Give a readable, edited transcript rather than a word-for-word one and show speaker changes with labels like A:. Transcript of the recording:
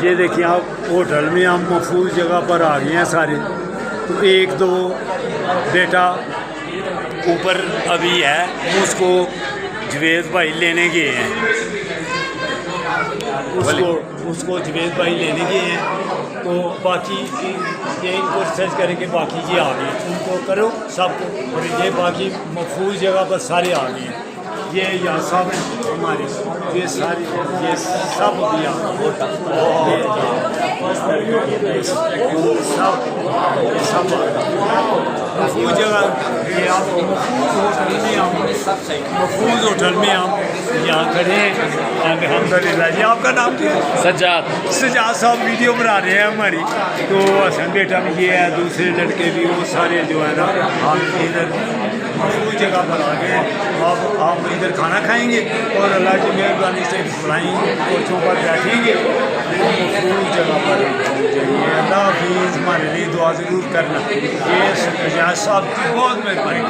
A: یہ دیکھیں آپ ہوٹل میں ہم محفوظ جگہ پر آ گئے ہیں سارے. تو ایک دو بیٹا اوپر ابھی ہے, اس کو جوید بھائی لینے گئے ہیں, اس کو جوید بھائی لینے گئے ہیں. تو باقی یہ ان کو ریسرچ کریں کہ باقی یہ آ گئے, ان کو کرو سب کو, اور یہ باقی محفوظ جگہ پر سارے آ گئے ہیں. یہ یہاں سب ہمارے یہ ساری یہ سب بھی سب محفوظ جگہ. یہ آپ محفوظ ہوٹل میں ہم یہاں کھڑے ہیں الحمد للہ. جی آپ کا نام کیا ہے؟
B: سجاد.
A: سجاد صاحب ویڈیو بنا رہے ہیں ہماری. تو حسن بیٹا بھی یہ ہے, دوسرے لڑکے بھی, وہ سارے جو ہے نا ہم ادھر محفوظ جگہ پر آ گئے. آپ ادھر کھانا کھائیں گے اور اللہ کی مہربانی سے کھلائیں گے, کوچوں پر بیٹھیں گے, محفوظ جگہ پر جائیے. اللہ حافظ. ہمارے لیے دعا ضرور کرنا. یہ سجاد صاحب کی بہت مہربانی.